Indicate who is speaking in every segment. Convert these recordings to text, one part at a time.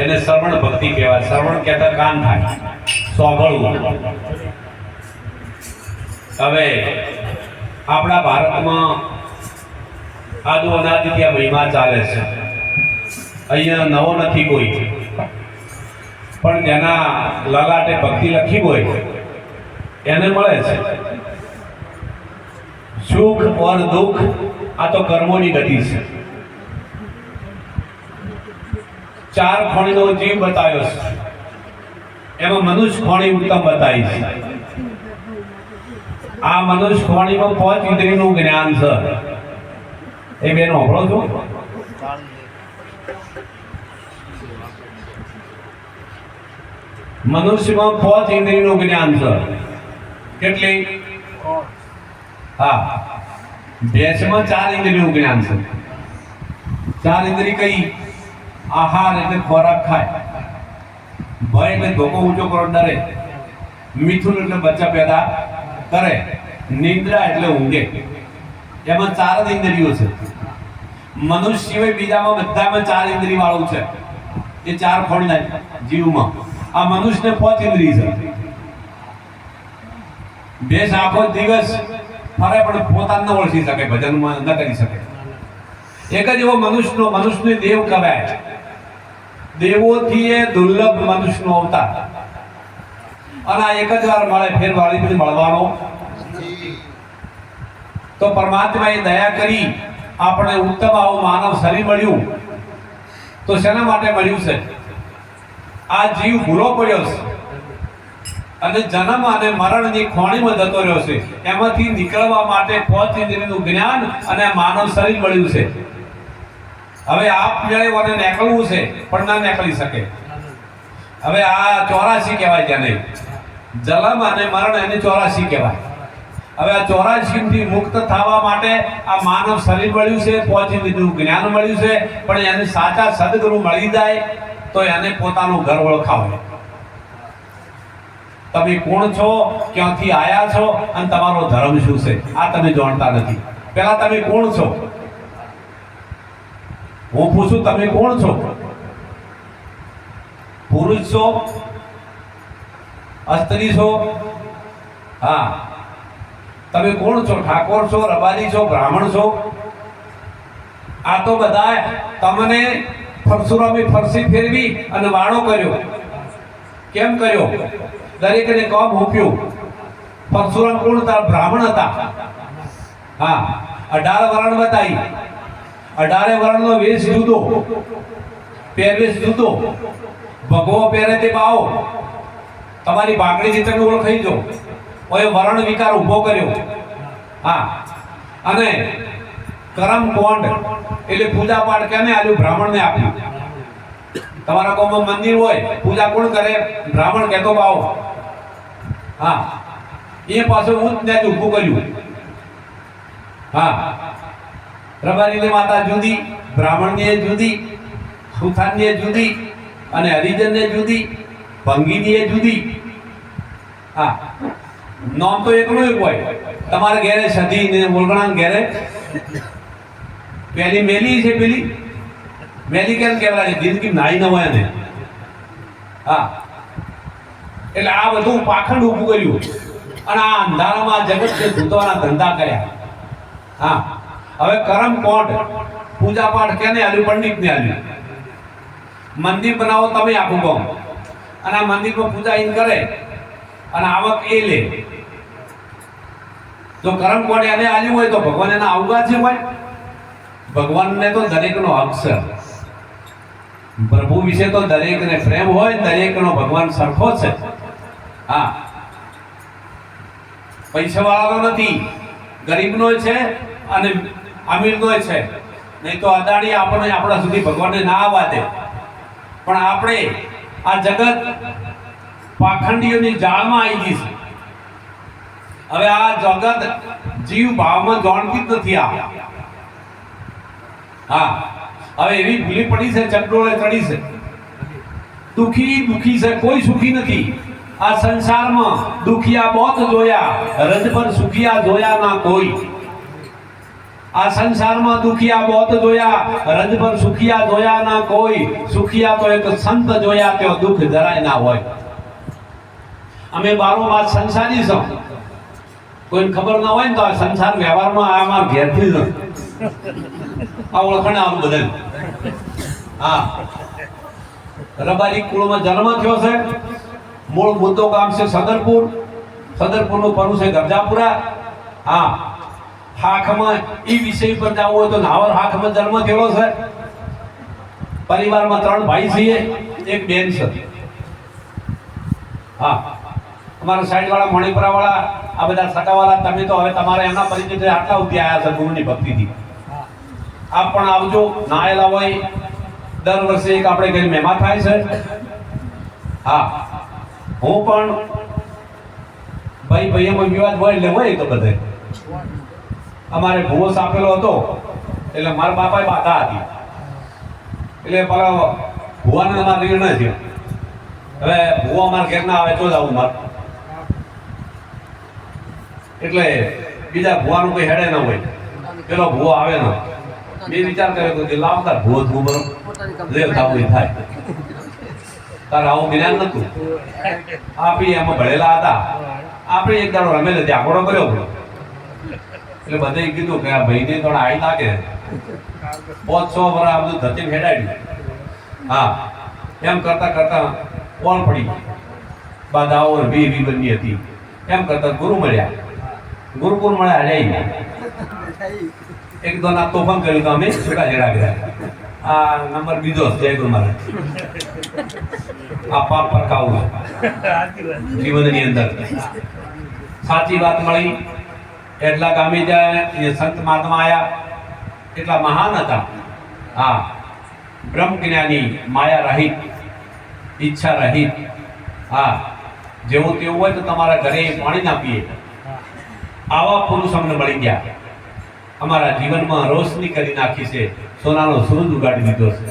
Speaker 1: એને શ્રવણ ભક્તિ કહેવાય. શ્રવણ કહેતા કાન થાય, સાંભળવું. હવે આપણા ભારતમાં આદુ અનાદિથી આ મહિમા ચાલે છે. અહીંયા નવો નથી કોઈ, પણ જેના લલાટે ભક્તિ લખી હોય એને મળે છે. સુખ ઓર દુઃખ આ તો કર્મોની ગતિ છે. ચાર ખોણીનો જીવ બતાવ્યો છે, એમાં મનુષ્ય ખોણી ઉત્તમ બતાવી છે. આ મનુષ્ય ખોણીમાં 5 ઇન્દ્રિયનું જ્ઞાન છે. એ બેન હોભળો છો? મનુષ્યમાં 5 ઇન્દ્રિયનું જ્ઞાન છે. કેટલી? હા, ભેંસમાં 4 ઇન્દ્રિયનું જ્ઞાન છે. 4 ઇન્દ્રિય કઈ? આહાર એટલે ખોરાક ખાય, ભય એટલે ધોકો ઊંચો કરો ડરે, મિથુન એટલે બચ્ચા પેદા કરે, નિંદ્રા એટલે ઊંઘે. એમાં 4 જ ઇન્દ્રિયો છે. મનુષ્ય સિવાય બીજામાં બધામાં 4 ઇન્દ્રિય વાળું છે. એ 4 ખોળના જીવમાં. આ મનુષ્યને 5 ઇન્દ્રિય છે. ભેંસ આખો દિવસ ફરે પણ પોતાને ન ઓળખી શકે, ભજનમાં ન કરી શકે. એક જ એવો મનુષ્યને દેવ કહેવાય. દેવોથી એ દુર્લભ મનુષ્યનો અવતાર. અને આ એક જ વાર મળે, ફેર વાળી બધી મળવાનો. તો પરમાત્માએ દયા કરી આપણે ઉત્તમ આવું માનવ શરીર મળ્યું. તો શેના માટે મળ્યું છે? આ જીવ ભૂલો પડ્યો છે અને જન્મ અને મરણની ખોણીમાં જતો રહ્યો છે. એમાંથી નીકળવા માટે 5 ઇન્દ્રિયનું જ્ઞાન અને માનવ શરીર મળ્યું છે. હવે આપ મેળે વને નીકળવું છે પણ ના નીકળી શકે. હવે આ 84 કહેવાય જેને જન્મ અને મરણ, એને 84 કહેવાય. હવે આ 84 થી મુક્ત થવા માટે આ માનવ શરીર મળ્યું છે, 5 ઇન્દ્રિયનું જ્ઞાન મળ્યું છે. પણ એને સાચા સદગુરુ મળી જાય તો એને પોતાનું ઘર ઓળખાવે. તમે કોણ છો, ક્યાંથી આયા છો અને તમારો ધર્મ શું છે, આ તમે જાણતા નથી. પહેલા તમે કોણ છો? હું પૂછું, તમે કોણ છો? પુરુષ છો? સ્ત્રી છો? હા, તમે કોણ છો? ઠાકોર છો, રબારી છો, બ્રાહ્મણ છો? આ તો બધા તમને પરશુરામે ફરસી ફેરવી અને વાળો કર્યો. કેમ કર્યો? દરેકને કોમ હોપ્યું. પરશુરામ કોણ હતા? બ્રાહ્મણ હતા. હા, 18 વર્ણ બતાવી. 18 વર્ણનો વેશ જુદો, પહેરવેશ જુદો. ભગવો પહેરે તે બાવો. તમારી બાકડીથી તમે ઓળખાઈ જો. ઓએ વર્ણ વિકાર ઉભો કર્યો. હા, અને કરમ કોંડ એટલે પૂજા પાઠ કેને આલ્યું? બ્રાહ્મણને આપ્યું. તમારા ગામમાં મંદિર હોય, પૂજા કોણ કરે? બ્રાહ્મણ કહેતો બાવો. હા, એ પાછું હું જ ત્યાં ઊભું કર્યું. હા, રબારીની માતા જુદી, બ્રાહ્મણની જુદી, સુથારની જુદી, અને હરિજનને જુદી, ભંગીની જુદી. હા, નામ તો એકનું એક હોય. તમારે ઘેરે સધી ને ઓળગણા ઘેરે પેલી મેલી છે. પેલી મેલી કેમ કહેવાય? જિંદગી નાઈ ન હોય ને. હા, એટલે આ બધું પાખંડ ઊભું કર્યું અને આ અંધારામાં જગતને ધૂતવાના ધંધા કર્યા. હા, હવે કરમ કોંડ પૂજા પાઠ કેને આલ્યું? પંડિતને આલ્યું. મંદિર બનાવો તમે આખું ગામ, અને આ મંદિરમાં પૂજા ઈન કરે અને આવક એ લે. જો કરમ કોંડ એને આલ્યું હોય તો ભગવાન એના આવગા છે હોય? ભગવાનને તો દરેકનો હક છે. પ્રભુ વિશે તો દરેકને પ્રેમ હોય, દરેકનો ભગવાન સરખો છે. હા, પૈસાવાળાનો નથી, ગરીબનો છે અને અમીરનો છે. નહીં તો અદાણી આપણને આપણા સુધી ભગવાનને ના આવવા દે. પણ આપણે આ જગત પાખંડીઓની જાળમાં આવી ગઈ છે. હવે આ જગત જીવ ભાવમાં જાણતી જ નથી. હા, હવે એવી ભૂલી પડી છે, ચકડોળે ચડી છે. દુખી છે, કોઈ સુખી નથી. આ સંસારમાં દુખિયા બહોત જોયા, રજ પર સુખિયા જોયા ના કોઈ. આ સંસારમાં દુખિયા બહોત જોયા, રજ પર સુખિયા જોયા ના કોઈ, સુખિયા તો એક સંત જોયા, તેઓ દુઃખ જરાય ના હોય. અમે બારો માસ સંસારી છો, કોઈને ખબર ના હોય ને તો આ સંસાર વ્યવહારમાં આમાં ઘેરથી જ આ ઓળખાણ આવું બદલ. હા, રબારી કુળમાં જન્મ થયો છે. મૂળ મુદ્દો ગામ છે સદરપુર, સદરપુરનું પરુ છે ગરજાપુરા. હા, હાખમાં એ વિષય પર જવું હોય તો નાવર હાખમાં જન્મ થયેલો છે. પરિવારમાં 3 ભાઈ છીએ, 1 બેન છે. હા, અમારા સાઈડ વાળા મણિપુરા વાળા આ બધા સટાવાળા, તમે તો હવે તમારે એમના પરિચય આટલા સુધી આવ્યા છે ગુરુની ભક્તિથી. આપ પણ આવજો, ના આવેલા હોય દર વર્ષે એક આપણે ઘરે મહેમાન થાય છે. હા, હું પણ ભાઈ એમાં વિવાદ હોય એટલે હોય તો બધે. અમારે ભૂવો સાપેલો હતો એટલે મારા બાપાએ બાધા હતી એટલે પેલા ભૂવાને અમારે નિર્ણય થયો, હવે ભૂવો અમારા ઘેર ના આવે તો જ આવું મારે. એટલે બીજા ભૂવાનું કોઈ હેડે ના હોય, પેલો ભૂવો આવે ના. મેં વિચાર કર્યો કે લાવતા ભૂવો થવું બરોબર જે થવું એ થાય. તારે આવું જ્ઞાન નતું, આપી એમાં ભણેલા હતા. આપણે એક દાડો રમેલે ત્યાં આંકડો કર્યો એટલે બધે કીધું કે આ ભાઈને થોડા આઈ લાગે, 500 વર્ષ આ બધું ધરતી ફેડાડ્યું. હા, એમ કરતા કરતા કોણ પડી બાધાઓ વી બની હતી. એમ કરતા ગુરુ મળ્યા, ગુરુકુળ મળ્યા જઈ એક દો ના તોફાન કર્યું તો અમે છૂટા છેડા કર્યા. આ નંબર બીજો જય ગુરુ મહારાજ. આ પાપ પરકાવું જીવનની અંદર સાચી વાત મળી. એટલા ગામે જાય એ સંત મહાત્મા આયા, એટલા મહાન હતા. હા, બ્રહ્મ જ્ઞાની, માયા રહિત, ઈચ્છા રહિત. હા, જેવું તેવું હોય તો તમારા ઘરે પાણી ના પીએ, આવા પુરુષ અમને મળી ગયા. અમારા જીવનમાં રોશની કરી નાખી છે, સોનાનો સૂરજ ઉગાડી દીધો છે.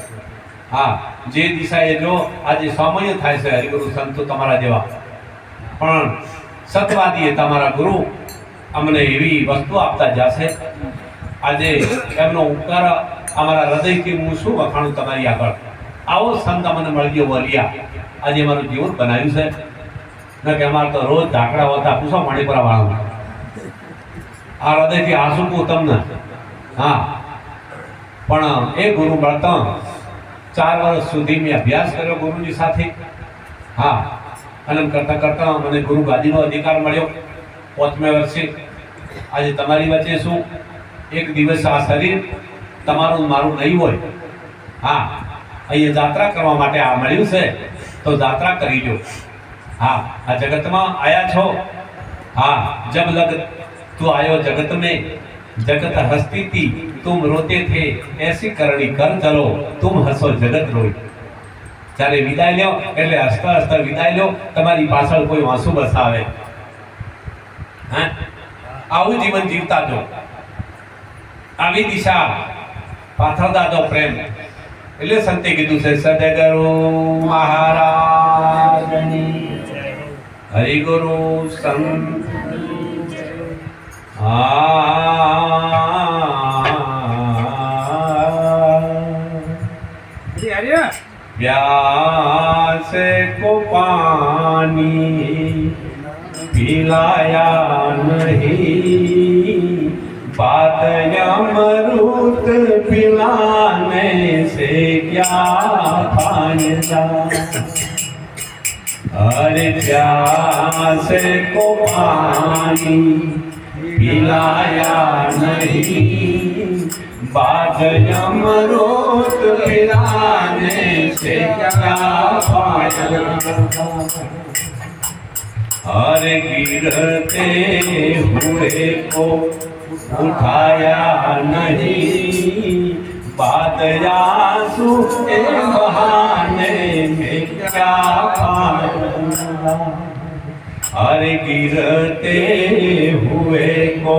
Speaker 1: હા, જે દિશાએ જો આજે સામાન્ય થાય છે હરિગુરુ સંતો તમારા જેવા, પણ સતવાદીએ તમારા ગુરુ અમને એવી વસ્તુ આપતા જશે. આજે એમનો ઉપકાર અમારા હૃદયથી હું શું વખાણું તમારી આગળ. આવો સંત અમને મળી ગયો વલિયા, આજે અમારું જીવન બનાવ્યું છે. ન કે અમારે તો રોજ ધાકડા હોતા પૂછો મણિપુરા વાળા, આ હૃદયથી આંસુ તમને. હા, પણ એ ગુરુ મળતા 4 વર્ષ સુધી મેં અભ્યાસ કર્યો ગુરુની સાથે. હા, અને કરતા કરતા મને ગુરુ ગાદીનો અધિકાર મળ્યો 5મે વર્ષે. આજે તમારી વચ્ચે શું, એક દિવસ આ શરીર તમારું મારું નહીં હોય. હા, અહીંયા જાત્રા કરવા માટે આ મળ્યું છે તો જાત્રા કરી લો. હા, આ જગતમાં આયા છો. હા, જબ લગ તું આયો જગત में, जगत हंसती थी तुम रोते थे, ऐसी करनी कर चलो तुम हंसो जगत रोई. જ્યારે વિદાય લ્યો એટલે હસતા હસતા વિદાય લ્યો, તમારી પાછળ કોઈ આંસુ બસાવે. હા, આવું જીવન જીવતા જો, આવી દિશા પાથરતા જો પ્રેમ. એટલે સંતે કીધું છે સદગુરુ મહારાજની હરિગુરુ સંત. प्यास को पानी पिलाया नहीं, बात अमृत पिलाने से क्या फायदा. अरे प्यास को पानी पिलाया नहीं, बात अमृत पिलाने से क्या फायदा. अरे गिरते हुए को उठाया नहीं, बात आंसू के बहाने में क्या फायदा. अरे गिरते हुए को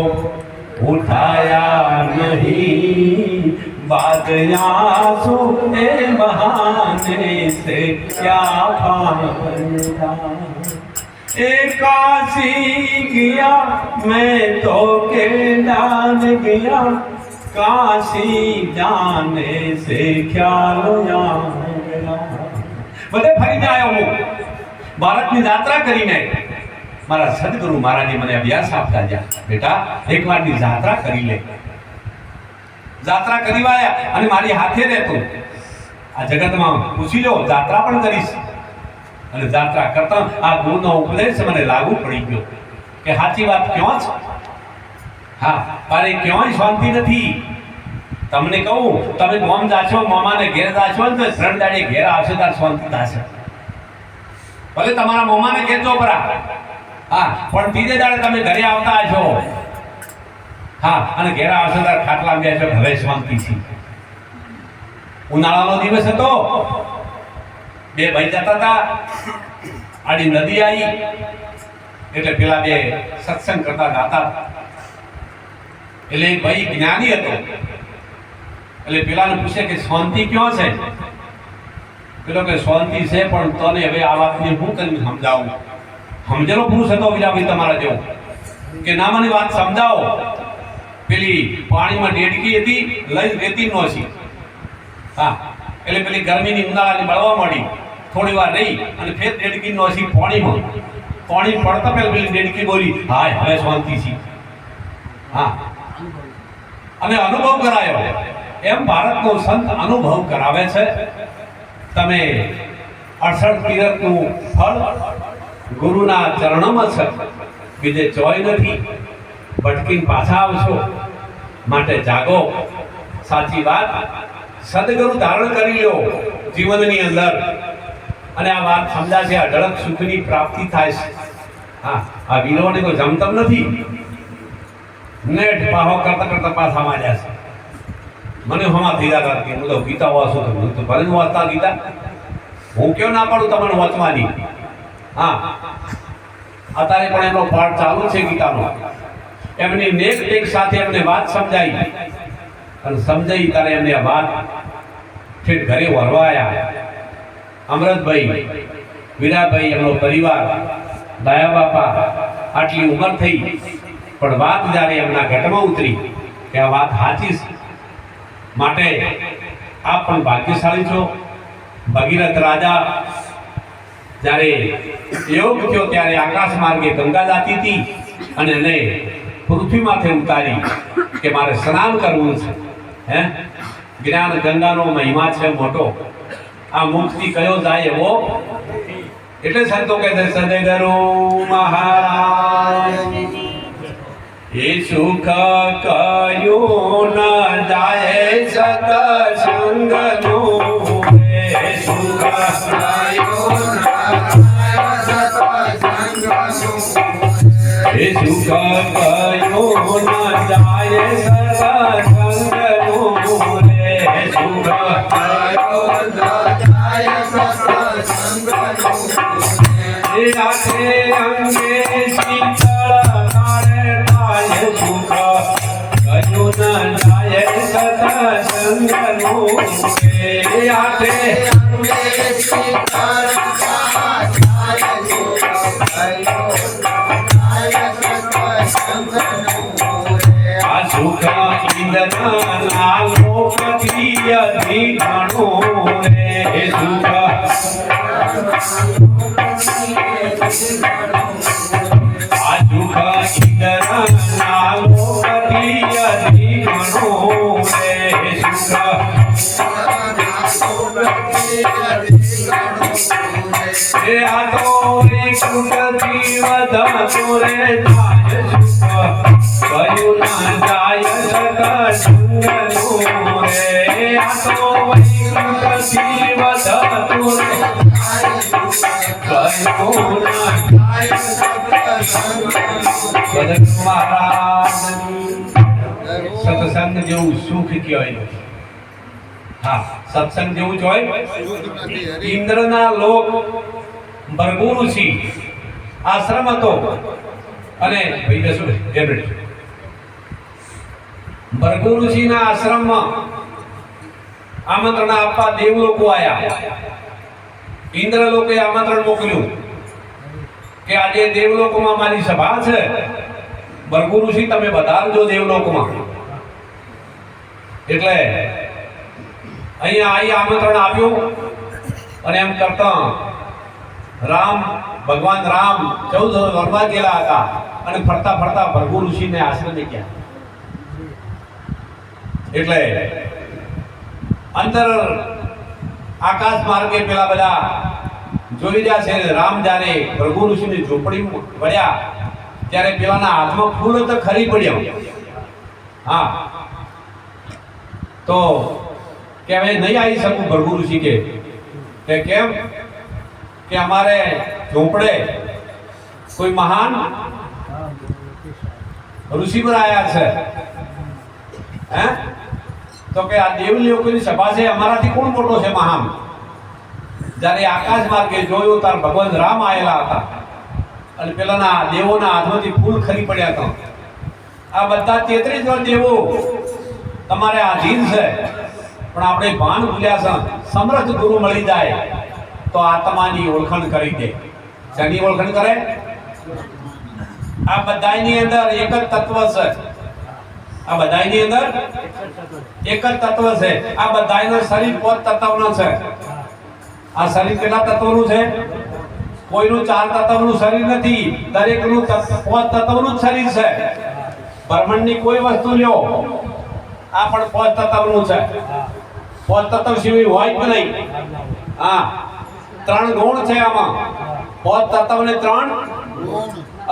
Speaker 1: उठाया नहीं, बात आंसू के बहाने से क्या फायदा. काशी गया मैं तो के डाल गया, કાશી જાને સે ખ્યાલ આયા. બધે ફરી જાય હું ભારતની યાત્રા કરીને મારા સદગુરુ મહારાજે મને અભ્યાસ આપતા ગયા, બેટા એકવારની યાત્રા કરી લે. યાત્રા કરી વાયા અને મારી હાથે રહેતું આ જગતમાં પૂછી લો, યાત્રા પણ કરીશ. અને યાત્રા કરતા આ ગુરુનો ઉપદેશ મને લાગુ પડી ગયો કે સાચી વાત ક્યાં છે. હા, અરે ક્યાંય શાંતિ નથી. તમને કહું, તમે ગોમ જાશો, મામાને ઘેર જાશો ને તો 3 દાડે ઘેર આવશે ત્યારે શાંતિ થશે. ભલે તમારા મામાને કહેજો પરા, હા, પણ ત્રીજે દાડે તમે ઘરે આવતા હશો, હા, અને ઘેર આવશે ત્યારે ખાટલા બેસો, હવે શાંતિ છે. ઉનાળાનો દિવસ હતો, 2 ભાઈ જતા હતા, આડી નદી આવી એટલે પેલા 2 સત્સંગ કરતા હતા. એટલે એક ભાઈ જ્ઞાની હતો, એટલે પેલાને પૂછે કે શાંતિ ક્યાં છે? પેલો કે શાંતિ છે, પણ તને હવે આ વાતને હું કરીને સમજાવું. સમજેલો પુરુષ હતો વિરાભાઈ તમારા જેવો, કે ના મને વાત સમજાવો. પેલી પાણીમાં ડેડકી હતી, લઈ રેતી નોસી. હા, એટલે પેલી ગરમીની ઉનાળાની બળવા મળી, થોડી વાર રહી અને ફેર ડેડકી નોસી પાણીમાં. પાણી પડતા પેલા પેલી ડેડકી બોલી, હાય હવે શાંતિ છે. હા, અને અનુભવ કરાયો. એમ ભારતનો સંત અનુભવ કરાવે છે. તમે 68 તીર્થનું ફળ ગુરુના ચરણોમાં છે, બીજે ચોય નથી. ભટકીને પાછા આવશો, માટે જાગો. સાચી વાત, સદગુરુ ધારણ કરી લો જીવનની અંદર, અને આ વાત સમજાશે. અઢળક સુખની પ્રાપ્તિ થાય છે. હા, આ વીરોને કોઈ જમતમ નથી. નેટ પાહો કરતા કરતા પાછા માંડ્યા છે. મને હમા થઈ જતા કે હું તો ગીતા વાંચું તો હું તો ભલે વાંચતા ગીતા, હું કેમ ના પાડું તમને વાંચવાની. હા, અત્યારે પણ એનો પાઠ ચાલુ છે ગીતાનો. એમની નેક ટેક સાથે એમને વાત સમજાઈ, અને સમજાઈ ત્યારે એમને આ વાત ઠેઠ ઘરે વરવાયા. અમૃતભાઈ, વીરાભાઈ, એમનો પરિવાર, દયા બાપા, આટલી ઉંમર થઈ પણ વાત જ્યારે એમના ઘટમાં ઉતરી કે આ વાત સાચી છે, માટે આપ પણ ભાગ્યશાળી છો. ભગીરથ રાજા જ્યારે યોગ થયો ત્યારે આકાશ માર્ગે ગંગા જાતી હતી અને એને પૃથ્વી માથે ઉતારી કે મારે સ્નાન કરવું છે. હે, જ્ઞાન ગંગાનો મહિમા છે મોટો. આ મુક્તિ કયો જાય એવો. એટલે સંતો કહે છે સદગુરુ મહારાજ એ સુખ કયું ન જાય સત્સંગનું. એ સુખ કયું ન જાય સત્સંગનું. એ સુખ કયું ન જાય સત્સંગનું. એ સુખ કયું ન જાય સત્સંગનું. એ આખે અંગે શીતળ નાળે થાય સુખ કયું ન જાય સત્સંગનું. એ આખે અંગે શીતળ થાય સુખ કયું ન જાય સત્સંગનું. આ સુખ ઇન્દ્રના લોકથી અધિઘણું રે. સુખ આ સુખ ઇન્દ્રના લોકથી અધિઘણું રે. સુખ એ આ તો એક સુખથી વધતું રે થાય સુખ કયું ના જાય સત્સંગનું રે. આ તો એક સુખથી વધતું રે કયું ના જાય સત્સંગનું. સત્સંગ જેવું સુખ કહેવાય. હા, સત્સંગ જેવું જ હોય. ઇન્દ્રના લોક ભરગુ ઋષિ આશ્રમ હતો, અને ભાઈ બેસો ભરગુ ઋષિના આશ્રમમાં આમંત્રણ આપવા દેવ લોકો આવ્યા. ઇન્દ્ર લોકોએ આમંત્રણ મોકલ્યું કે આજે દેવલોકમાં મારી સભા છે, ભરગુ ઋષિ તમે પધારજો દેવલોકમાં. એટલે અહીંયા આવી આમંત્રણ આવ્યું અને એમ કરતા રામ ભગવાન રામ 14 વનમાં ગયેલા હતા અને ફરતા ફરતા ભૃગુ ઋષિને આશ્રમે ગયા. એટલે અંદર આકાશ માર્ગે પેલા બધા જોઈ રહ્યા છે. રામ જ્યારે ભૃગુ ઋષિની ઝૂંપડી વળ્યા ત્યારે પેલાના હાથમાં ફૂલ તો ખરી પડ્યો. હા, તો કે હવે નહીં આવી શકું. ભૃગુ ઋષિ કે કેમ? કે અમારે ઝૂંપડે કોઈ મહાન ઋષિ પર આયા છે. હે? તો કે આ દેવલોકની સભા છે, અમારાથી કોણ મોટો છે મહાન? જ્યારે આકાશ માર્ગે જોયું ત્યારે ભગવાન રામ આવેલા હતા અને પેલાના દેવોના હાથમાંથી ફૂલ ખરી પડ્યા હતા. આ બધા 33 દેવો તમારે આધીન છે, પણ આપણે ભાન ભૂલ્યા છે. સમર્થ ગુરુ મળી જાય તો આત્માની ઓળખાણ કરી દે. શેની ઓળખાણ કરે? આ બધાની અંદર એક જ તત્વ છે. આ બધાની અંદર એક જ તત્વ છે. આ બધાનું શરીર 5 તત્વનું છે. આ શરીર કેટલા તત્વનું છે? કોઈનું 4 તત્વનું શરીર નથી. દરેકનું 5 તત્વનું જ શરીર છે. બ્રહ્માંડની કોઈ વસ્તુ લ્યો, આ પણ 5 તત્વનું છે. 5 તત્વ સિવાય હોય જ નહીં. હા, 3 ગુણ છે આમાં. 5 તત્વ ને 3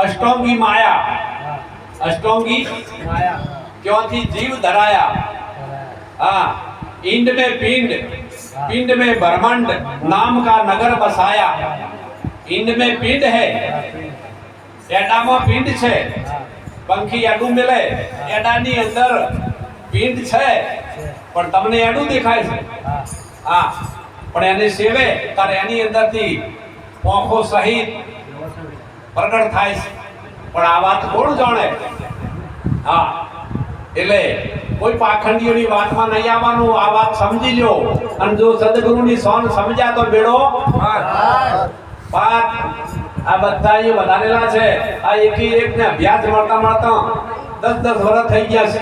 Speaker 1: અષ્ટાંગી માયા. अष्टांगी क्योंकि जीव धराया। हाँ, इंड में पिंड, पिंड में ब्रह्मांड नाम का नगर बसाया। इंड में पिंड है, एडामा पिंड छे, पंखी एडू मिले, एडानी अंदर पिंड छे पण तमने एडू देखाय छे। हाँ, पण एने सेवे तारे एनी अंदरथी पोखो सहित प्रकट थाय छे। पण आ वात कोण जाणे? हाँ, એટલે કોઈ પાખંડીઓની વાતમાં નહીં આવવાનું, આ વાત સમજી લ્યો અને જો સદગુરુની સોન સમજ્યા તો બેડો પાર। આ બધા એ વધારેલા છે, આ એકી એક ને અભ્યાસ મળતા મળતા 10-10 વર્ષ થઈ ગયા છે।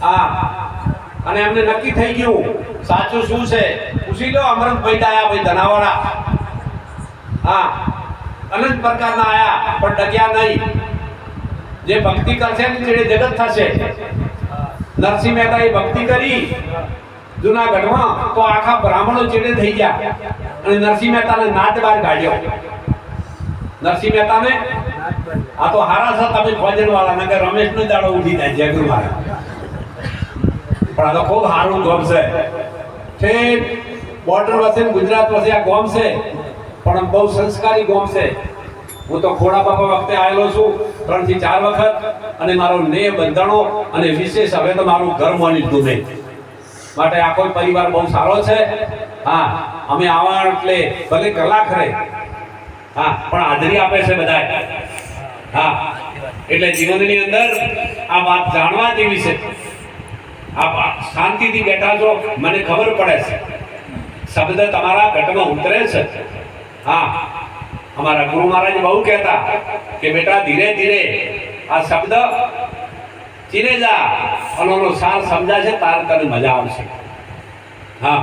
Speaker 1: હા, અને એમને નક્કી થઈ ગયું સાચું શું છે પૂછી લો। અમરતભાઈ આયા ભાઈ ધનાવાળા, હા, અનંત પ્રકારના આયા પણ ડગ્યા નહીં। જે ભક્તિ કરશે ને તે જગત થશે। નરસિંહ મહેતાએ ભક્તિ કરી જૂનાગઢમાં તો આખા બ્રાહ્મણો ચેડે થઈ ગયા અને નરસિંહ મહેતાને નાટ બહાર કાઢ્યો। નરસિંહ મહેતાને આ તો હારા છે તમે ભોજન વાળા નગર રમેશનો દાડો ઉઠી જાય જગર મારે, પણ આ તો ખૂબ સારું ગોમ છે। ઠેઠ બોર્ડર વસે ગુજરાત વસે આ ગોમ છે, પણ બહુ સંસ્કારી ગોમ છે। હું તો ખોડા બાપા વખતે આવેલો છું 3 થી 4 વખત, અને મારો ને બંધણો અને વિશેષ હવે તો મારું ઘર માની લીધું નહીં, માટે આખો પરિવાર બહુ સારો છે। હા, અમે આવા એટલે ભલે કલાક રહે, હા, પણ હાજરી આપે છે બધા। હા, એટલે જીવનની અંદર આ વાત જાણવા જેવી છે। આપ શાંતિથી બેઠા છો, મને ખબર પડે છે શબ્દ તમારા ઘટમાં ઉતરે છે। હા, हमारा गुरु महाराज बहु कहता कि बेटा धीरे धीरे आ शब्द चीने जा और सार समझा है तार तने मजा आवशे। हाँ,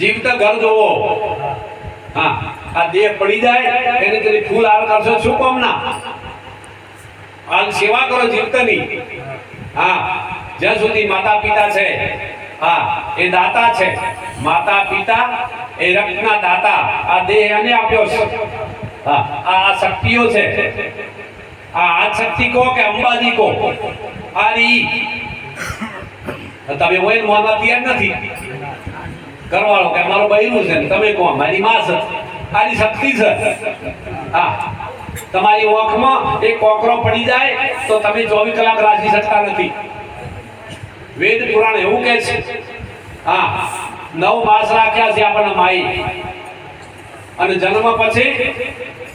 Speaker 1: जीवता घर जोवो। हाँ, आ देह पड़ी जाए एने तेरी फूल हार करशो शुं कामना? आ सेवा करो जीवतानी। हाँ, ज्यां सुधी माता पिता छे, हाँ, ए दाता छे। माता पिता ए रक्तना दाता, आ देह ने आप्यो छे। हां, आ शक्तिओ छे। आ शक्ति को के अंबाजी को आ री तमे ओय मोना तैयार નથી કરવાળો કે મારો બૈરું છે, તમે કો મારી માં છે, આની શક્તિ છે। હા, તમારી ઓખમાં એક કોકરો પડી જાય તો તમે 24 કલાક રાખી શકતા નથી। વેદ પુરાણ એવું કહે છે। હા, 9 માસ રાખ્યા છે આપણને માઈ, અને જન્મ પછી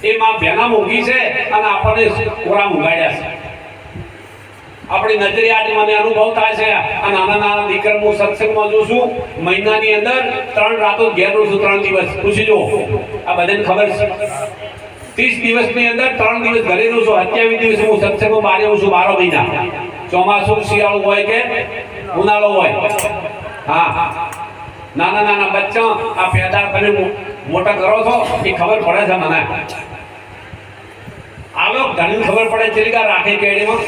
Speaker 1: એ માં બેના મૂકી છે અને આપણને કોરા ઉગાડ્યા છે। આપણી નજરે આજે મને અનુભવ થાય છે। આ નાના નાના દીકરા હું સત્સંગમાં જોઉં છું, મહિનાની અંદર 3 રાતો ઘેર રહું છું, 3 દિવસ પૂછી જો, આ બધાને ખબર છે। 30 દિવસની અંદર 3 દિવસ ઘરે રહું છું, 27 દિવસ હું સત્સંગમાં બહાર રહું છું, 12 મહિના, ચોમાસું શિયાળું હોય કે ઉનાળો હોય. હા, નાના નાના બચ્ચા આ પેદા તમે મોટા કરો છો એ ખબર પડે છે મને. આવો ઘણી ખબર પડે છે કે રાખે કેડીમાં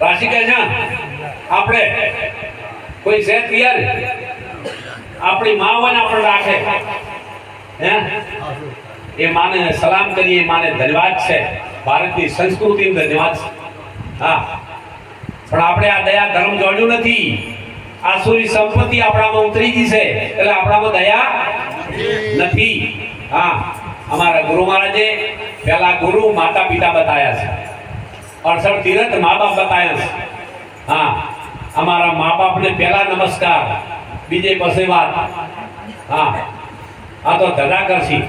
Speaker 1: રાશિ કહે છે આપણે કોઈ છે તૈયાર આપણી માં હોય ને આપણે રાખે હે એ માને સલામ કરીએ, માને ધન્યવાદ છે, ભારતની સંસ્કૃતિનો ધન્યવાદ છે. હા, પણ આપણે આ દયા ધર્મ જોડ્યું નથી. આસુરી સંપત્તિ આપણામાં ઉતરી ગઈ છે એટલે આપણામાં દયા નથી. હા, અમારા ગુરુ મહારાજે પહેલા ગુરુ માતા પિતા બતાયા છે, 68 તીર્થ મા બાપ બતાયા છે. હા, અમારા મા બાપને પહેલા નમસ્કાર, બીજે પછી વાત. હા, આ તો ધજા કરશી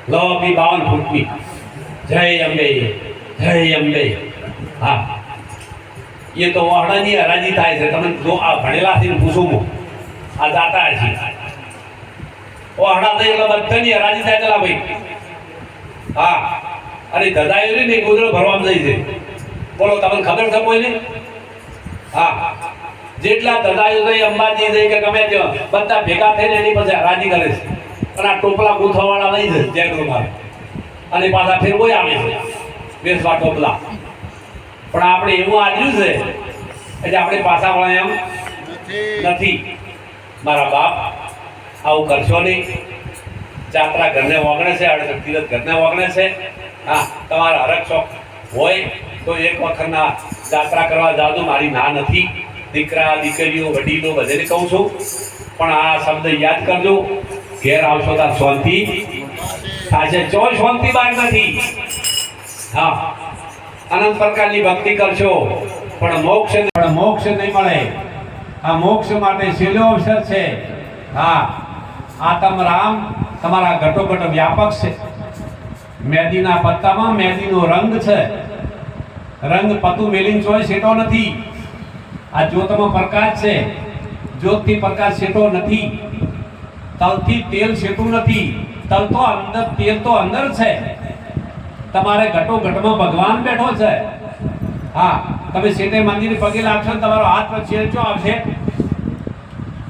Speaker 1: લો બી 52 ફૂટની. જય અંબે, જય અંબે. હા, એ તો વહડાની હરાજી થાય છે. તમે જો આ ભણેલાથી પૂછું હું આ જાતા છે વહડા થઈ એટલે બધાની હરાજી થાય ચલા ભાઈ. હા, અને ધજા એવી ને ગોદડો ભરવામાં જાય છે. બોલો તમને ખબર છે કોઈને? હા, જેટલા ધજાયો છે અંબાજી છે કે ગમે તે બધા ભેગા થઈને એની પછી હરાજી કરે છે. અને આ ટોપલા ગૂંથવાવાળા લઈ છે જય ગુરુમાં અને પાછા ફેરવોય આવે છે બેસવા ટોપલા. પણ આપણે એવું આવ્યું છે એટલે આપણે પાછા વળે એમ નથી. મારા બાપ આવું કરશો નહીં. જાત્રા ઘરને વગણે છે, 68 તીર્થ ઘરને વગણે છે. હા, તમારા હરક શોખ હોય તો એક વખતના જાત્રા કરવા જાજો, મારી ના નથી. દીકરા દીકરીઓ વડીલો બધાને કહું છું, પણ આ શબ્દ યાદ કરજો. ઘેર આવશો તાર શાંતિ થશે, ચોય શાંતિ બહાર નથી. હા, અનંત પ્રકારની ભક્તિ કરશો પણ મોક્ષ નહીં મળે. આ મોક્ષ માટે છેલ્લો અવસર છે. હા, આત્મ રામ તમારા ઘટોઘટ વ્યાપક છે. મેદીના પત્તામાં મેદીનો રંગ છે. રંગ પતું મેલીન ચોય સેટો નથી. આ જ્યોતમાં પ્રકાશ છે, જ્યોતથી પ્રકાશ સેટો નથી. તલથી તેલ સેટું નથી. તલ તો અંદર, તેલ તો અંદર છે. તમારે ઘટોઘટમાં ભગવાન બેઠો છે. હા, તમે સીધે મંદિર પગે લાગશો ને તમારો હાથ પર છેડચો આવશે.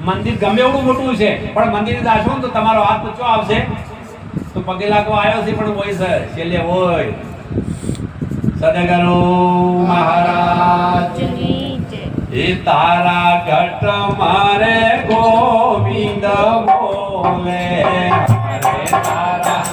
Speaker 1: મંદિર ગમે એવડું મોટું છે પણ મંદિર જાશો ને તો તમારો હાથ ઊંચો આવશે. તો પગે લાગવા આવ્યો છે પણ હોય છે છેલ્લે હોય. સદગુરુ મહારાજ એ તારા ઘટ મારે ગોવિંદ બોલે. હરે તારા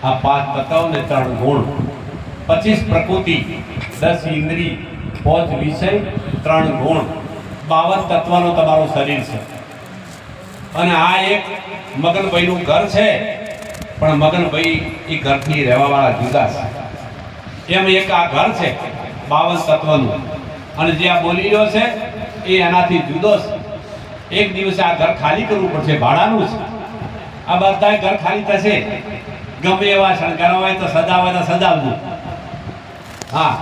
Speaker 1: આ 5 તત્વ ને 3 ગુણ, 25 પ્રકૃતિ, 10 ઇન્દ્રિય, 5 વિષય, 3 ગુણ, 52 તત્વનો તમારું શરીર છે. અને આ એક મગનભાઈનું ઘર છે, પણ મગનભાઈ એ ઘરથી રહેવાવાળા જુદા છે. એમ એક આ ઘર છે 52 તત્વનું, અને જે આ બોલી રહ્યો છે એ એનાથી જુદો છે. એક દિવસે આ ઘર ખાલી કરવું પડશે, ભાડાનું છે. આ બધા ઘર ખાલી થશે. ગમે એવા શણગારવા હોય તો સજાવે તો સજાવવું. હા,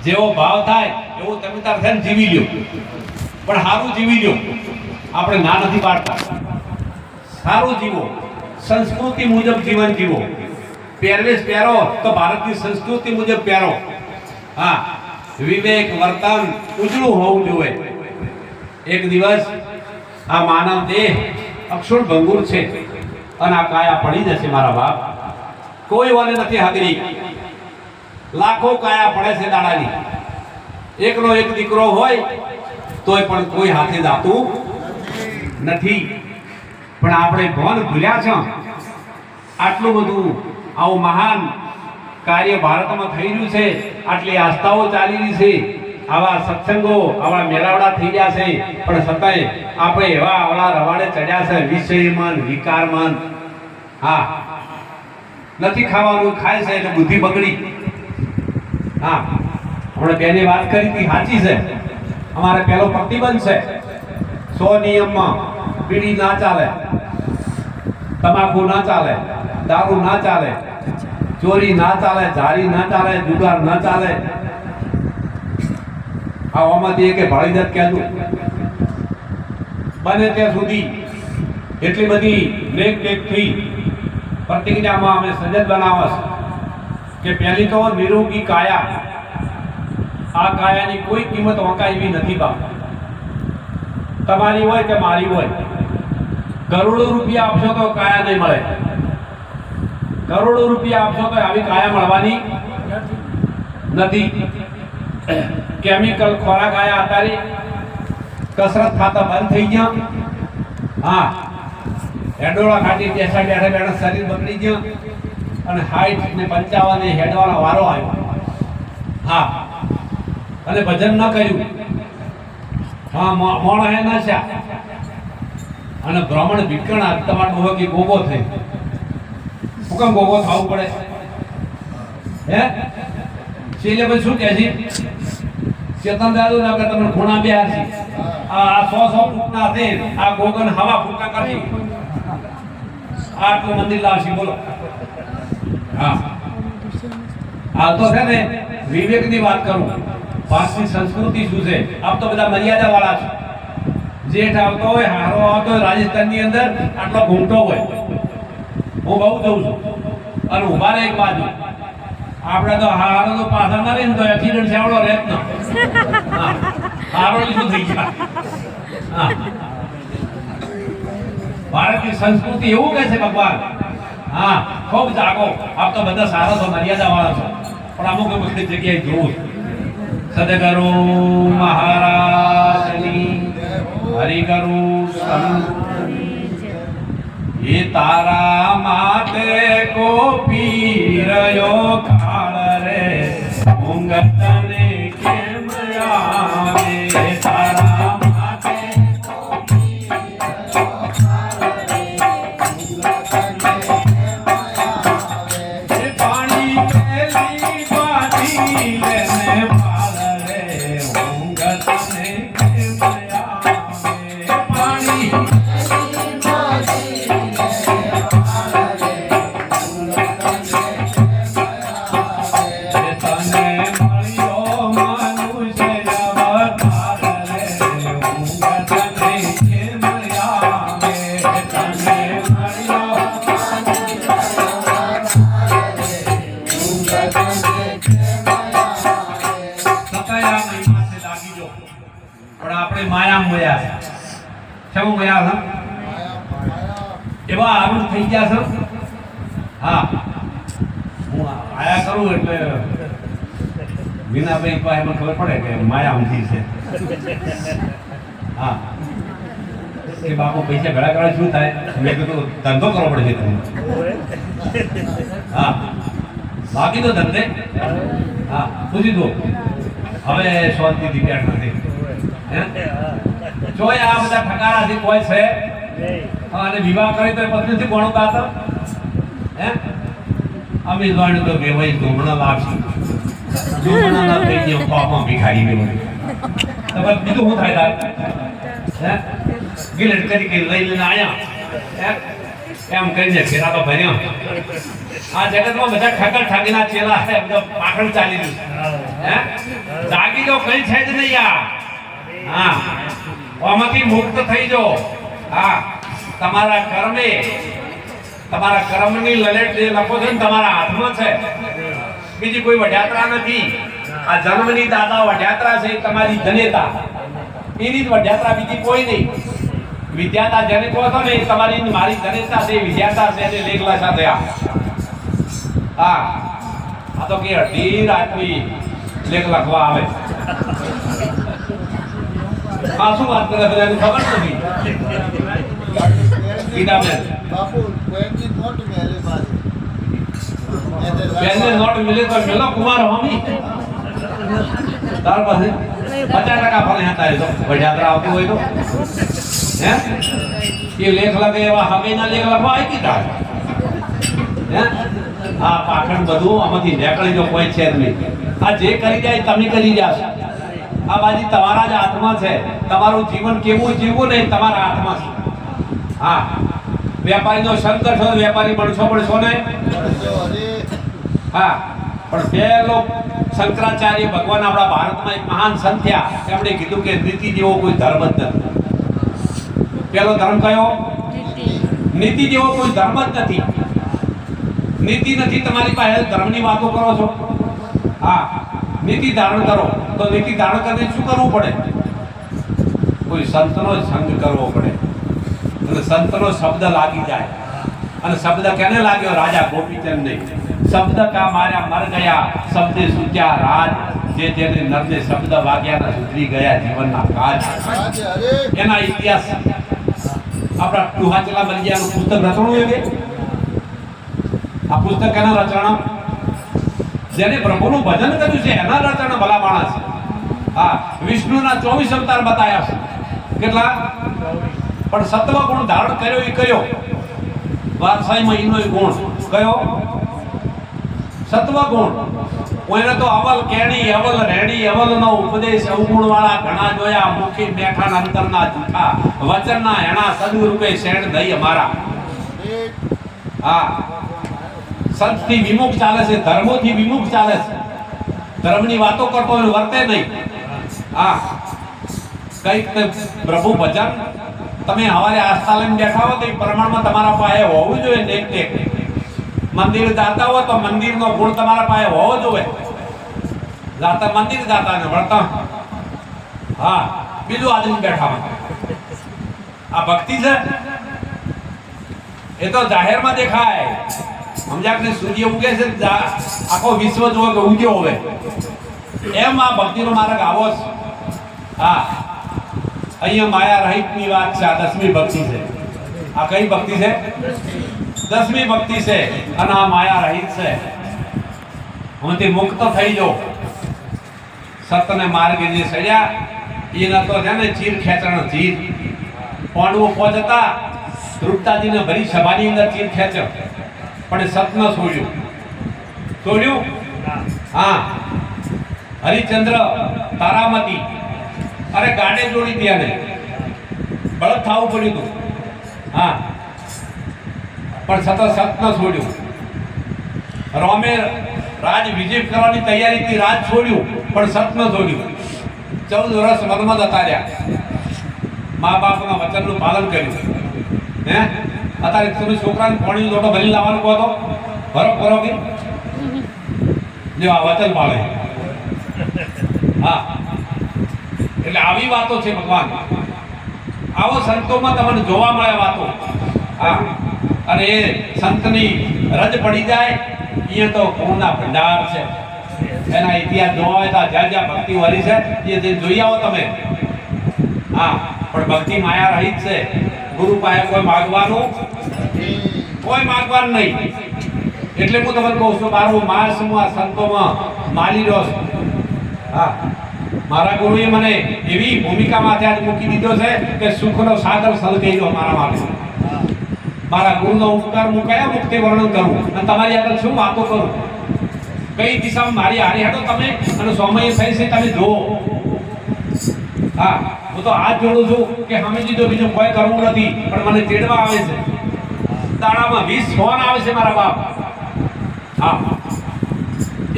Speaker 1: જેવો ભાવ થાય એવું તમે તાર થઈને જીવી લ્યો, પણ સારું જીવી લ્યો. આપણે ના નથી પાડતા, સારું જીવો, સંસ્કૃતિ મુજબ જીવન જીવો. પહેરવેશ પહેરો તો ભારતની સંસ્કૃતિ મુજબ પહેરો. હા, વિવેક વર્તન ઉજળું હોવું જોઈએ. એક દિવસ આ માનવ દેહ અક્ષર ભંગુર છે અને આ કાયા પડી જશે. મારા બાપ કોઈ વાલે નથી હાજરી. લાખો કાયા પડે છે દાડાની. એકનો એક દીકરો હોય તોય પણ કોઈ હાથે જાતું નથી. પણ આપણે ભણ ભૂલ્યા છે. આટલું બધું આવું મહાન કાર્ય ભારતમાં થઈ રહ્યું છે, આટલી આસ્થાઓ ચાલી રહી છે, આવા સત્સંગો આવા મેળાવડા થઈ ગયા છે, પણ છતાંય આપણે એવા આવડા રવાડે ચડ્યા છે વિષયમન વિકારમન. હા, નથી ખાવાનું, ખાય છે એટલે બુદ્ધિ બગડી. હા, આપણે બેની વાત કરી હતી, સાચી છે. અમારે પહેલો પ્રતિબંધ છે 100 નિયમમાં બીડી ના ચાલે, તમાકુ ના ચાલે, દારૂ ના ચાલે, ચોરી ના ચાલે, જારી ના ચાલે, જુગાર ના ચાલે. આમાંથી એક ભાળી જાત કહેતું બને ત્યાં સુધી એટલી બધી નેક ટેકથી પ્રતિજ્ઞામાં અમે સજ્જત બનાવસ કે પહેલી તો નિરોગી કાયા. આ કાયાની કોઈ કિંમત વંકાવી નથી બાપ. તમારી હોય કે મારી હોય, કરોડો રૂપિયા આપશો તો કાયા નહીં મળે. કરોડો રૂપિયા આપશો તો આવી કાયા મળવાની નથી. કેમિકલ ખોરાક આયા અત્યારે, કસરત ખાતા બંધ થઈ ગયા. હા, હેડોળા ખાટી બેઠા બેઠા બેઠા શરીર બગડી ગયું અને 60 ને 55 હેડવાનો વારો આવ્યો. હા, અને ભજન ન કર્યું. હા, મોણો હે નાશા અને બ્રાહ્મણ ભિક્ષણ તમારો બહુ કે ગોગો થઈ. હુકમ ગોગો થવું પડે હે? છેલ્લે પછી શું કહે છે? ચેતન દાદુ ના કે તમને ખૂણા બેહાર છે. આ 100 ફૂટના છે, આ ગોગન હવા ફૂટના કરશે. આટલું મંદિર લાવશે બોલો. હા, આ તો છે ને વિવેકની વાત કરું. ભારતની સંસ્કૃતિ શું છે? આપ તો બધા મર્યાદા વાળા છો. જેઠ આવતો હોય, હારો આવતો હોય, રાજસ્થાનની અંદર આટલો ઘૂમટો હોય. હું બહુ જઉં છું અને ઉભા રહે એક બાજુ. આપણે તો હારો તો પાછળ ના રહે ને તો એક્સિડન્ટ સેવડો રહે જ ન. હારો શું થઈ ગયા? હા, ભારતની સંસ્કૃતિ એવું કહે છે ભગવાન. હા, ખૂબ જાગો. આપ તો બધા સારા છો, મર્યાદા વાળા છો, પણ અમુક બધી જગ્યાએ જોવું. સદગુરુ મહારાજની હરિગુરુ એ તારા માટે કો પીરયો કાળ રે ઊંઘ તને કેમ આવે? તારા માટે કો પીરયો કાળ રે ઊંઘ તને કેમ આવે? એ પાણી પેલી બાજી લેને પાલ રે ઊંઘ તને કેમ આવે? પાણી એવા આરૂઢ થઈ ગયા છે. હા, હું આયા કરું એટલે વિનાભાઈ પાસે મને ખબર પડે કે માયા ઊંધી છે. હા, કે બાપુ પૈસા ઘણા ઘણા શું થાય? મેં કીધું ધંધો કરવો પડે છે તમને. હા, બાકી તો ધંધે. હા, પૂછી દો. હવે શાંતિથી બેઠ નથી. જો આ બધા ઠકારાથી કોઈ છે અને વિવાહ કરી તો પત્નીથી કોણ બાત હે? અમે જોવાનું તો વેવાઈ ધોમણા લાગશે. ધોમણા ના થઈ ગયા પાપમાં ભિખારી ગયો. તમારે બીજું શું થાય? હે, ગિલેટ કરી લઈને આયા એમ કરીને ફેરા તો ભર્યા. આ જગતમાં બધા ઠગર ઠગીના ચેલા છે, બધા પાખડ ચાલી રહ્યું. હે, જાગી તો કઈ છે જ નહીં યાર. હા, આમાંથી મુક્ત થઈ જાઓ. હા, તમારા કર્મે, તમારા કર્મની લલેટ જે લખો છો ને તમારા હાથમાં છે, બીજી કોઈ વઢ્યાત્રા નથી. આ જન્મની દાદા વઢ્યાત્રા છે, તમારી જનેતા એની જ વઢ્યાત્રા, બીજી કોઈ નહીં. વિદ્યાતા જેને કહો છો ને એ તમારી મારી જનેતા છે, વિદ્યાતા છે, એને લેખલા સાથે. હા, આ તો કે અઢીર આદમી લેખ લખવા આવે. આ શું વાત કરે બધાને ખબર નથી. ગીતાબેન
Speaker 2: બાપુ કોઈની નોટ મેલે બાદ
Speaker 1: પહેલે નોટ મિલે તો મેલો કુમાર હોમી તાર પાસે 50% ફરે હતા એ તો વજાત્રા આવતી હોય તો હે એ લેખ લખે એવા હમેના લેખ લખવા આવી કીધા હે આ પાખંડ બધું આમાંથી નીકળી જો કોઈ છે જ નહીં. આ જે કરી જાય તમે કરી જાશો. આ બાજી તમારા જ હાથમાં છે. તમારું જીવન કેવું જીવવું નહીં તમારા હાથમાં છે. હા વેપારીનો શંકર છો વેપારી બનશો ને હા પણ પહેલો શંકરાચાર્ય ભગવાન આપણા ભારતમાં એક મહાન સંત થયા. એમણે કીધું કે નીતિ જેવો કોઈ ધર્મ જ નથી. પહેલો ધર્મ કયો? નીતિ જેવો કોઈ ધર્મ જ નથી. નીતિ નથી તમારી પાસે ધર્મની વાતો કરો છો. હા નીતિ ધારણ કરો તો નીતિ ધારણ કરીને શું કરવું પડે? કોઈ સંતનો સંગ કરવો પડે અને સંતનો શબ્દ લાગી જાય. અને શબ્દ કેને લાગ્યો? રાજા ગોપીચંદ ને. શબ્દ કા માર્યા મર ગયા શબ્દે સૂચ્યા રાજ. જે જેને નરને શબ્દ વાગ્યાના સુધરી ગયા જીવનના કાજ. એના ઇતિહાસ આપણા ટુહાચલા મલિયાનું પુસ્તક રચણું એ આ પુસ્તક એના રચના જેને પ્રભુનું ભજન કર્યું છે એના રચના ભલા માણસ. હા વિષ્ણુના 24 અવતાર બતાવ્યા છે. કેટલા? પણ સત્વ ગુણ ધારણ કર્યો એ કયો? વારસાઈમાં એનો ગુણ કયો? સત્વ ગુણ. કોઈને તો અવલ કેણી અવલ રેડી અવલનો ઉપદેશ અવગુણ વાળા ઘણા જોયા. મુખી બેઠા અંતરના જૂઠા વચનના એના સદરૂપે શેણ દઈ અમારા. હા સંતથી વિમુખ ચાલે છે, ધર્મોથી વિમુખ ચાલે છે. ધર્મની વાતો કરતો હોય વર્તે નહીં. હા કઈક પ્રભુ ભજન તમે હવારે આસ્થા લઈને બેઠા હો તો એ પ્રમાણમાં તમારા પાસે હોવું જોઈએ. નેક નેક મંદિર જાતા હો તો મંદિરનો ગુણ તમારા પાસે હોવો જોઈએ. જાતા મંદિર જાતા ને વળતા હા બીજું આદમી બેઠા હોય. આ ભક્તિ છે. એ તો જાહેરમાં દેખાય. સમજ્યા કે સૂર્ય ઉગે છે આખો વિશ્વ જોવે કે ઉગ્યો હોય એમ આ ભક્તિનો માર્ગ આવો છે. હા અહીંયા માયા રહિતની વાત છે. આ 10મી ભક્તિ છે. આ કઈ ભક્તિ છે? 10મી ભક્તિ છે અને આ માયા રહિત છે. હમણાંથી મુક્ત થઈ જાઓ. સતને માર્ગે જે સડ્યા એના તો છે ને ચીર ખેંચણ ચીર પાંડવો પહોંચતા દ્રુપદાજીને ભરી સભાની અંદર ચીર ખેંચ્યો પણ સતને છોડ્યું. હા હરિચંદ્ર તારામતી અરે ગાડે જોડી દે ને બળદ થવું પડ્યું હતું. હા પણ સતત સતને છોડ્યું. રોમે રાજ વિજય કરવાની તૈયારી થી રાજ છોડ્યું પણ સતને છોડ્યું. 14 વર્ષ વનમાં જતા રહ્યા. મા બાપના વચનનું પાલન કર્યું. હે અત્યારે તમે છોકરાને પાણી લોટો ભરી લાવવાનું કહો તો ભરો કે જો આ વચન પાળે. હા એટલે આવી વાતો છે ભગવાન. આવો સંતોમાં તમને જોવા મળે વાતો. હા અને એ સંતની રજ પડી જાય એ તો ગુણના ભંડાર છે. એના ઇતિહાસ જોવા હોય તો જ્યાં જ્યાં ભક્તિ વળી છે એ જોઈ આવો તમે. હા પણ ભક્તિ માયા રહિત છે. ગુરુ પાસે કોઈ માગવાનું નહીં. એટલે હું તમને કહું છું મારું માસ હું આ સંતોમાં માલી રહ્યો છું. હા મારા ગુરુએ મને એવી ભૂમિકામાંથી આજ મૂકી દીધો છે કે સુખનો સાગર સલગાઈ ગયો મારા માટે. મારા ગુરુનો ઉપકાર હું કયા મુક્તિ વર્ણન કરું અને તમારી આગળ શું વાતો કરું? કઈ દિશામાં મારી હારી હાડો તમે અને સમય થઈ છે તમે જુઓ. હા હું તો હાથ જોડું છું કે હમેજી તો બીજું કોઈ કરવું નથી પણ મને તેડવા આવે છે. દાડામાં 20 ફોન આવે છે મારા બાપ. હા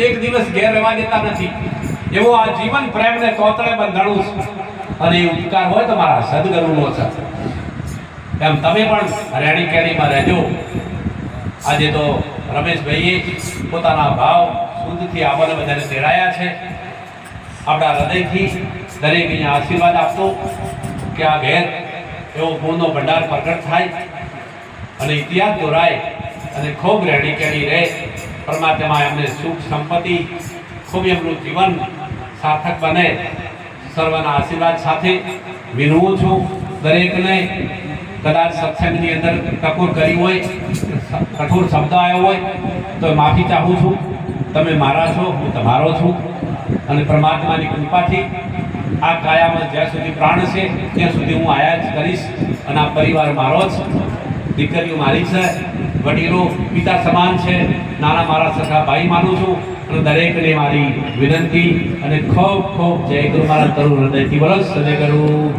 Speaker 1: એક દિવસ ઘેર રહેવા દેતા નથી. એવો આ જીવન પ્રેમને તોતળે બંધાણું છે અને એ ઉપકાર હોય તો મારા સદગુરુનો છે. એમ તમે પણ રેડી કેડીમાં રહેજો. આજે તો રમેશભાઈએ પોતાના ભાવ શુદ્ધથી આપણને બધાને તેડાયા છે. આપણા હૃદયથી દરેક અહીંયા આશીર્વાદ આપતો કે આ ઘેર એવો ગુણનો ભંડાર પ્રગટ થાય અને ઇતિહાસ દોરાય અને ખૂબ રેડી કેડી રહે પરમાત્મા એમને સુખ સંપત્તિ ખૂબ એમનું જીવન સાર્થક બને સર્વના આશીર્વાદ સાથે વિનવું છું દરેકને કદાચ સત્સંગની અંદર ટકોર કરી હોય કઠોર શબ્દ આવ્યો હોય તો માફી ચાહું છું તમે મારા છો હું તમારો છું અને પરમાત્માની કૃપાથી આ કાયામાં જ્યાં સુધી પ્રાણ છે ત્યાં સુધી હું આયા જ કરીશ અને આ પરિવાર મારો જ દીકરીઓ મારી છે વડીલો પિતા સમાન છે નાના મારા સખા ભાઈ માનું છું અને દરેકને મારી વિનંતી અને ખૂબ ખૂબ જય ગુરુ મહારાજ કરું હૃદયથી બોલો સદય કરું